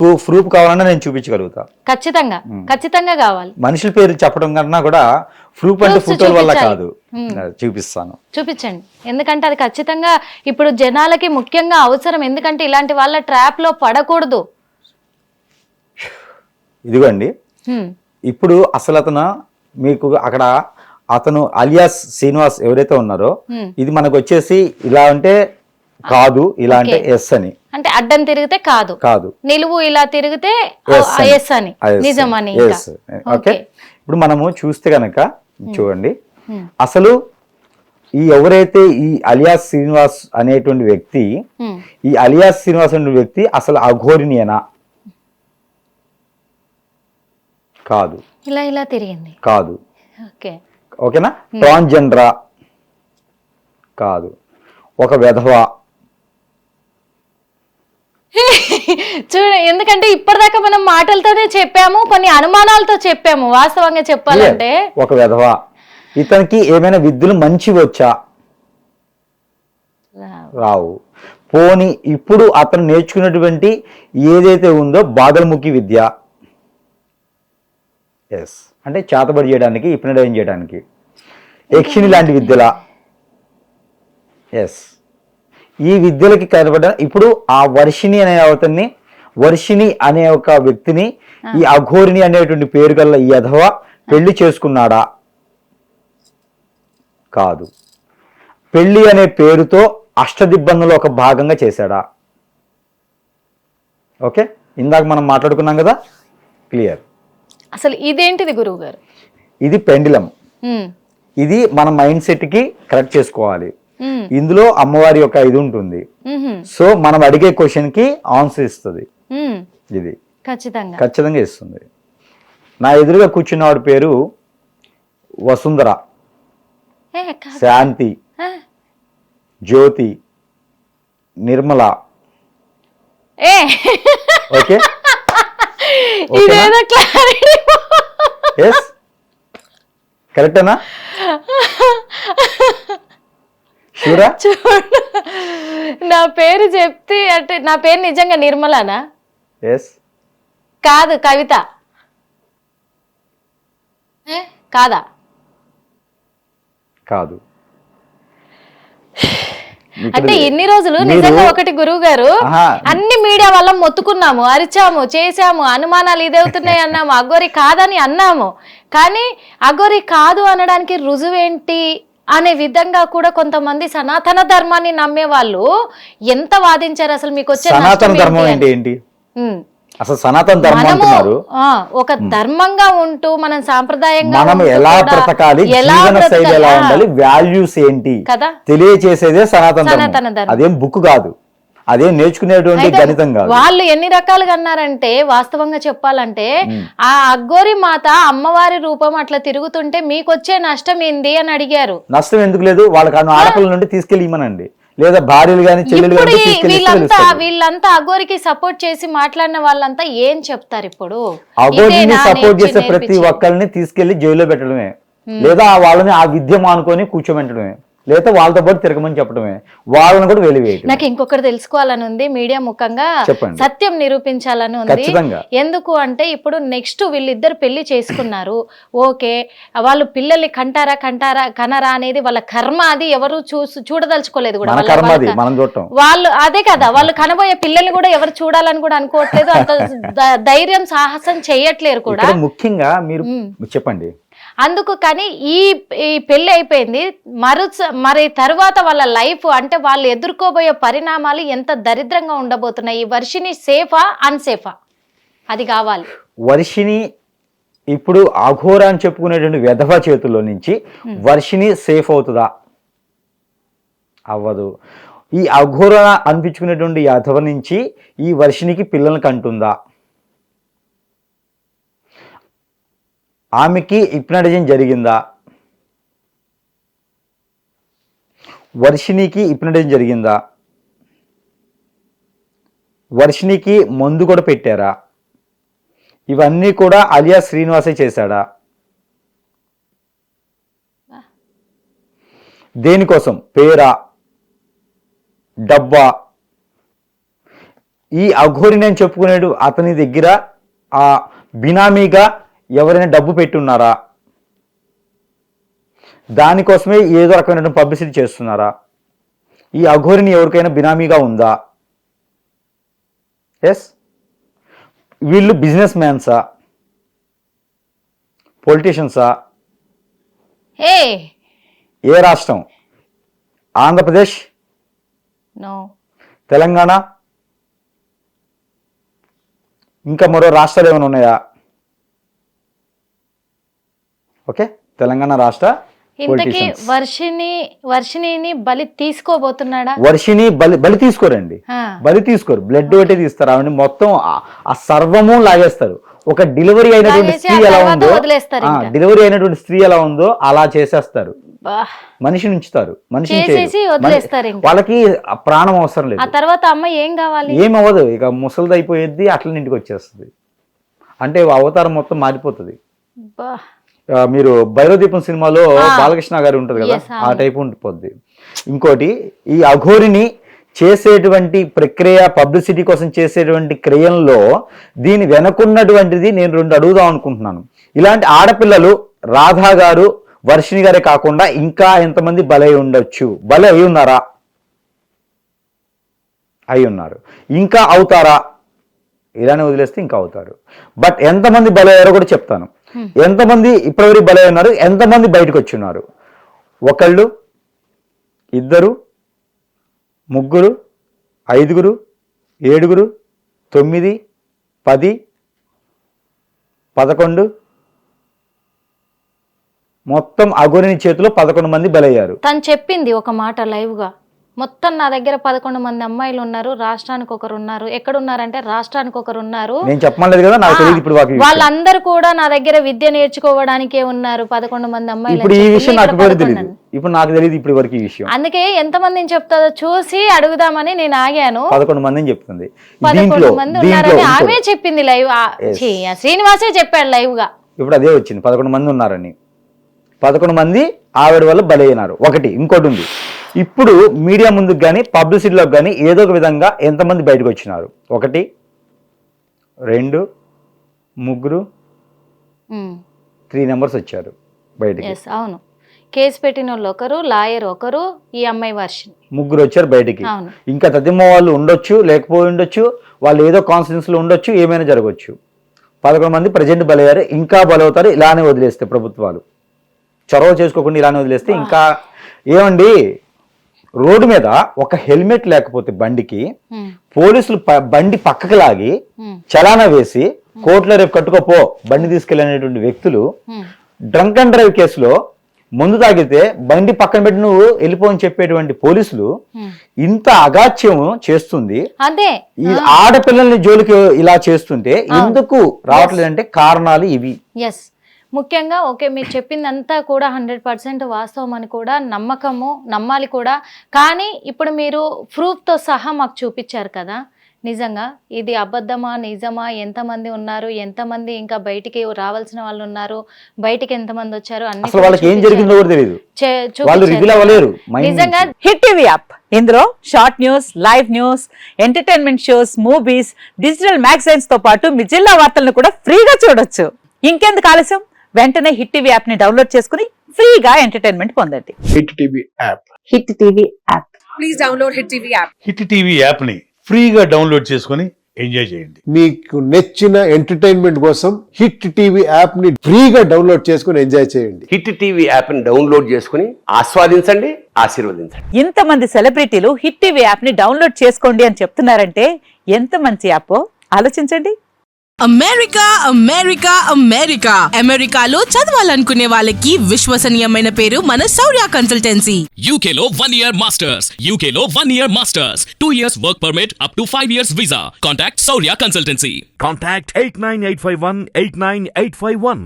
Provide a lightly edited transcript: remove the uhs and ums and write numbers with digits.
Proof కావాలన్నా నేను చూపించగలుగుతా. ఖచ్చితంగా కావాలి. మనుషుల పేరు చెప్పడం కన్నా కూడా ప్రూఫ్ అంటే ఫోటోల వల్ల కాదు, చూపిస్తాను. చూపించండి, ఎందుకంటే అది ఖచ్చితంగా ఇప్పుడు జనాలకి ముఖ్యంగా అవసరం. ఎందుకంటే ఇలాంటి వాళ్ళ ట్రాప్ లో పడకూడదు. ఇదిగోండి, ఇప్పుడు అసలు అతను మీకు అక్కడ అతను అలియాస్ శ్రీనివాస్ ఎవరైతే ఉన్నారో, ఇది మనకు వచ్చేసి ఇలా అంటే కాదు, ఇలా అంటే ఎస్ అని. అంటే అడ్డం తిరిగితే కాదు, నిలువు ఇలా తిరిగితే ఎస్ అని, నిజమని. ఓకే, ఇప్పుడు మనము చూస్తే గనక చూడండి, అసలు ఈ ఎవరైతే ఈ అలియాస్ శ్రీనివాస్ అనేటువంటి వ్యక్తి, ఈ అలియాస్ శ్రీనివాస్ అనే వ్యక్తి అసలు అఘోరినియేనా? కాదు. ఇలా తిరిగింది కాదు. ఓకేనా? ట్రాన్స్జెండరా? కాదు. ఒక వెధవ? చూడ, ఎందుకంటే ఇప్పటిదాకా మనం మాటలతోనే చెప్పాము, కొన్ని అనుమానాలతో చెప్పాము. వాస్తవంగా చెప్పాలంటే ఒక వెధవ. ఇతనికి ఏమైనా విద్యలు మంచి వచ్చా? రావు. పోని ఇప్పుడు అతను నేర్చుకున్నటువంటి ఏదైతే ఉందో బాదల్ముఖి విద్య, ఎస్ అంటే చేతబడి చేయడానికి, హిప్నటైజ్ చేయడానికి. యక్షిణి లాంటి విద్యల, ఎస్ ఈ విద్యలకి కనబడ్డ. ఇప్పుడు ఆ వర్షిణి అనే అవతన్ని, వర్షిణి అనే ఒక వ్యక్తిని ఈ అఘోరిని అనేటువంటి పేరు గల ఈ అధవ పెళ్లి చేసుకున్నాడా? కాదు. పెళ్లి అనే పేరుతో అష్టదిబ్బందులో ఒక భాగంగా చేశాడా? ఓకే, ఇందాక మనం మాట్లాడుకున్నాం కదా, క్లియర్. అసలు ఇదేంటిది గురువు గారు? ఇది పెండిలం. ఇది మన మైండ్ సెట్ కి కరెక్ట్ చేసుకోవాలి. ఇందులో అమ్మవారి యొక్క ఇది ఉంటుంది. సో మనం అడిగే క్వశ్చన్ కి ఆన్సర్ ఇస్తుంది. ఇది ఖచ్చితంగా ఇస్తుంది. నా ఎదురుగా కూర్చున్నవాడి పేరు వసుంధర, శాంతి, జ్యోతి, నిర్మల. ఓకే, కరెక్టేనా? షూరా? నా పేరు చెప్తే అంటే నా పేరు నిజంగా నిర్మలానా? ఎస్. కాదు, కవిత. కాదా? కాదు. అంటే ఇన్ని రోజులు నిజంగా ఒకటి గురువు గారు, అన్ని మీడియా వల్ల మొత్తుకున్నాము, అరిచాము, చేశాము, అనుమానాలు ఇదవుతున్నాయి అన్నాము, అఘోరి కాదని అన్నాము. కానీ అఘోరి కాదు అనడానికి రుజువేంటి అనే విధంగా కూడా కొంతమంది సనాతన ధర్మాన్ని నమ్మే వాళ్ళు ఎంత వాదించారు. అసలు మీకు వచ్చే సనాతన ధర్మం ఏంటి? అసలు సనాతన ధర్మం అంటున్నారు. ఒక ధర్మంగా ఉంటూ మనం సాంప్రదాయంగా మనం ఎలా బ్రతకాలి, జీవన శైలి ఎలా ఉండాలి, వాల్యూస్ ఏంటి కదా తెలియచేసేదే సనాతన ధర్మం. అదేం బుక్ కాదు, అదేం నేర్చుకునేటువంటి గణితం కాదు. వాళ్ళు ఎన్ని రకాలుగా అన్నారంటే, వాస్తవంగా చెప్పాలంటే ఆ అఘోరి మాత అమ్మవారి రూపం అట్లా తిరుగుతుంటే మీకు వచ్చే నష్టం ఏంది అని అడిగారు. నష్టం ఎందుకు లేదు? వాళ్ళకి ఆడపిల్ల నుండి తీసుకెళ్ళి ఇమ్మనండి, లేదా భార్యలు కానీ చెల్లెలు కానీ. వీళ్ళంతా అఘోరికి సపోర్ట్ చేసి మాట్లాడిన వాళ్ళంతా ఏం చెప్తారు ఇప్పుడు? అఘోరిని సపోర్ట్ చేసే ప్రతి ఒక్కరిని తీసుకెళ్లి జైల్లో పెట్టడమే, లేదా వాళ్ళని ఆ విద్య మానుకొని కూర్చోబెట్టడమే, లేదా వాళ్ళతో పాటు తిరగమని చెప్పడమే, వాళ్ళని కూడా వెలివేయటం. నాకు ఇంకొకటి తెలుసుకోవాలని ఉంది, మీడియా ముఖంగా సత్యం నిరూపించాలని ఉంది. ఎందుకు అంటే ఇప్పుడు నెక్స్ట్ వీళ్ళిద్దరు పెళ్లి చేసుకున్నారు, ఓకే, వాళ్ళు పిల్లల్ని కనరా అనేది వాళ్ళ కర్మ. అది ఎవరు చూడదలుచుకోలేదు కూడా వాళ్ళు. అదే కదా, వాళ్ళు కనబోయే పిల్లల్ని కూడా ఎవరు చూడాలని కూడా అనుకోవట్లేదు, అంత ధైర్యం సాహసం చెయ్యట్లేరు కూడా. ముఖ్యంగా మీరు చెప్పండి. అందుకు కానీ ఈ పెళ్లి అయిపోయింది, మరి తరువాత వాళ్ళ లైఫ్ అంటే వాళ్ళు ఎదుర్కోబోయే పరిణామాలు ఎంత దరిద్రంగా ఉండబోతున్నాయి. ఈ వర్షిని సేఫా అన్సేఫా అది కావాలి. వర్షిని ఇప్పుడు అఘోర అని చెప్పుకునేటువంటి వెధవ చేతుల్లో నుంచి వర్షిని సేఫ్ అవుతుందా? అవ్వదు. ఈ అఘోర అనిపించుకునేటువంటి వెధవ నుంచి ఈ వర్షినికి పిల్లల్ని కంటుందా? ఆమెకి హిప్నటైజేషన్ జరిగిందా? వర్షినికి హిప్నటైజేషన్ జరిగిందా? వర్షినికి మందు కూడా పెట్టారా? ఇవన్నీ కూడా అలియాస్ శ్రీనివాసే చేశాడా? దేనికోసం? పేరా? డబ్బా? ఈ అఘోరిని అని చెప్పుకునేడు అతని దగ్గర ఆ బినామీగా ఎవరైనా డబ్బు పెట్టున్నారా, దానికోసమే ఏదో రకమైన పబ్లిసిటీ చేస్తున్నారా, ఈ అఘోరిని ఎవరికైనా బినామీగా ఉందా? ఎస్, వీళ్ళు బిజినెస్ మ్యాన్సా, పొలిటీషియన్సా? ఏ రాష్ట్రం? ఆంధ్రప్రదేశ్, తెలంగాణ, ఇంకా మరో రాష్ట్రాలు ఏమైనా ఉన్నాయా? ఓకే, తెలంగాణ రాష్ట్ర ఇంతకీ వర్షిణిని బలి తీసుకోబోతున్నాడా? వర్షిని బలి తీసుకోరండి, బలి తీసుకోరు, బ్లడ్ ఒకటే తీస్తారు. ఆవిడ మొత్తం ఆ సర్వము లాగేస్తారు. ఒక డెలివరీ అయినటువంటి స్త్రీ ఎలా ఉందో, డెలివరీ అయినటువంటి స్త్రీ ఎలా ఉందో అలా చేసేస్తారు. మనిషిని ఉంచుతారు, మనిషిని వాళ్ళకి ప్రాణం అవసరం లేదు. ఆ తర్వాత అమ్మ ఏం కావాలి? ఏమవ్వదు, ఇక ముసలిది అయిపోయేది, అట్లా ఇంటికి వచ్చేస్తుంది. అంటే అవతారం మొత్తం మారిపోతుంది. మీరు భైరవదీపం సినిమాలో బాలకృష్ణ గారు ఉంటది కదా, ఆ టైప్ ఉండిపోద్ది. ఇంకోటి, ఈ అఘోరిని చేసేటువంటి ప్రక్రియ, పబ్లిసిటీ కోసం చేసేటువంటి క్రియల్లో దీని వెనకున్నటువంటిది నేను 2 అడుగుదాం అనుకుంటున్నాను. ఇలాంటి ఆడపిల్లలు రాధా గారు, వర్షిణి గారే కాకుండా ఇంకా ఎంతమంది బలై ఉండొచ్చు? బలై అయి ఉన్నారా? అయి ఉన్నారు. ఇంకా అవుతారా? ఇలానే వదిలేస్తే ఇంకా అవుతారు. బట్ ఎంతమంది బలయ్యారో కూడా చెప్తాను. ఎంతమంది ఇప్పటివరకు బలై ఉన్నారు, ఎంతమంది బయటకు వచ్చి ఉన్నారు? 1, 2, 3, 5, 7, 9, 10, 11, మొత్తం అఘోరిని చేతిలో 11 మంది బలయ్యారు. తను చెప్పింది ఒక మాట లైవ్ గా, మొత్తం నా దగ్గర 11 మంది అమ్మాయిలు ఉన్నారు, రాష్ట్రానికి ఒకరు ఉన్నారు. ఎక్కడున్నారంటే రాష్ట్రానికి ఒకరు ఉన్నారు. నేను చెప్పలేదు కదా, నాకు తెలియదు. ఇప్పుడు వాళ్ళందరూ కూడా నా దగ్గర విద్య నేర్చుకోవడానికే ఉన్నారు 11 మంది అమ్మాయిలు. ఇప్పుడు ఈ విషయం నాకు తెలియదు, ఇప్పుడు నాకు తెలియదు ఇప్పటి వరకు ఈ విషయం. అందుకే ఎంతమందిని చెప్తాదో చూసి అడుగుదామని నేను ఆగాను. 11 మందిని చెప్తుంది, 11 మంది ఉన్నారని ఆమె చెప్పింది లైవ్. శ్రీనివాసే చెప్పాడు లైవ్ గా. ఇప్పుడు అదే వచ్చింది, 11 మంది ఉన్నారని. 11 మంది ఆవిడ వల్ల బలైనారు. ఒకటి, ఇంకోటి ఉంది. ఇప్పుడు మీడియా ముందుకు కానీ పబ్లిసిటీలోకి కానీ ఏదో ఒక విధంగా ఎంతమంది బయటకు వచ్చినారు? 1, 2, 3, 3 నెంబర్స్ వచ్చారు బయటకి. అవును, కేసు పెట్టిన వాళ్ళు ఒకరు, లాయర్ ఒకరు, ఈ అమ్మాయి వర్షిణి, 3 వచ్చారు బయటికి. ఇంకా తదిమ్మ వాళ్ళు ఉండొచ్చు, లేకపోయి ఉండొచ్చు, వాళ్ళు ఏదో కాన్ఫిడెన్స్ లో ఉండొచ్చు, ఏమైనా జరగవచ్చు. 11 మంది ప్రజెంట్ బలయ్యారు, ఇంకా బలవుతారు. ఇలానే వదిలేస్తే ప్రభుత్వాలు చొరవ చేసుకోకుండా ఇలానే వదిలేస్తే ఇంకా ఏమండి, రోడ్డు మీద ఒక హెల్మెట్ లేకపోతే బండికి పోలీసులు బండి పక్కకి లాగి చలానా వేసి కోర్టులో రేపు కట్టుకోపో బండి తీసుకెళ్ళినటువంటి వ్యక్తులు, డ్రంక్ అండ్ డ్రైవ్ కేసులో మందు తాగితే బండి పక్కన పెట్టి నువ్వు వెళ్ళిపోని చెప్పేటువంటి పోలీసులు ఇంత అగాత్యం చేస్తుంది. అదే ఈ ఆడపిల్లల్ని జోలికి ఇలా చేస్తుంటే ఎందుకు రావట్లేదంటే కారణాలు ఇవి. ముఖ్యంగా ఓకే, మీరు చెప్పిందంతా కూడా 100% వాస్తవం అని కూడా నమ్మాలి కూడా. కానీ ఇప్పుడు మీరు ప్రూఫ్తో సహా మాకు చూపించారు కదా, నిజంగా ఇది అబద్ధమా నిజమా, ఎంతమంది ఉన్నారు, ఎంతమంది ఇంకా బయటికి రావాల్సిన వాళ్ళు ఉన్నారు, బయటికి ఎంతమంది వచ్చారు, నిజంగా హిట్ టీవీ యాప్. ఇందులో short news, live news, entertainment shows, movies, digital magazines తో పాటు మీ జిల్లా వార్తలను కూడా ఫ్రీగా చూడొచ్చు. ఇంకెందుకు ఆలస్యం, వెంటనే హిట్ టీవీ యాప్ ని డౌన్లోడ్ చేసుకుని ఫ్రీగా ఎంటర్టైన్మెంట్ పొందండి. Hit TV app. Hit TV app. Please download hit TV app. Hit TV app ని ఫ్రీగా డౌన్లోడ్ చేసుకుని ఎంజాయ్ చేయండి. మీకు నచ్చిన ఎంటర్టైన్మెంట్ కోసం హిట్ టీవీ యాప్ ని ఫ్రీగా డౌన్లోడ్ చేసుకుని ఎంజాయ్ చేయండి. హిట్ టీవీ యాప్ ని డౌన్లోడ్ చేసుకుని ఆస్వాదించండి, ఆశీర్వదించండి. ఇంతమంది సెలబ్రిటీలు హిట్ టీవీ యాప్ ని డౌన్లోడ్ చేసుకోండి అని చెప్తున్నారంటే ఎంత మంచి యాప్ ఆలోచించండి. అమెరికా అమెరికా అమెరికా అమెరికాలో చదవాలనుకునే వాళ్ళకి విశ్వసనీయమైన పేరు మన శౌర్య కన్సల్టెన్సీ. UK లో 1 year masters, UK లో 1 year masters, 2 years work permit up to 5 years visa. Contact Saurya Consultancy. Contact 89851 89851.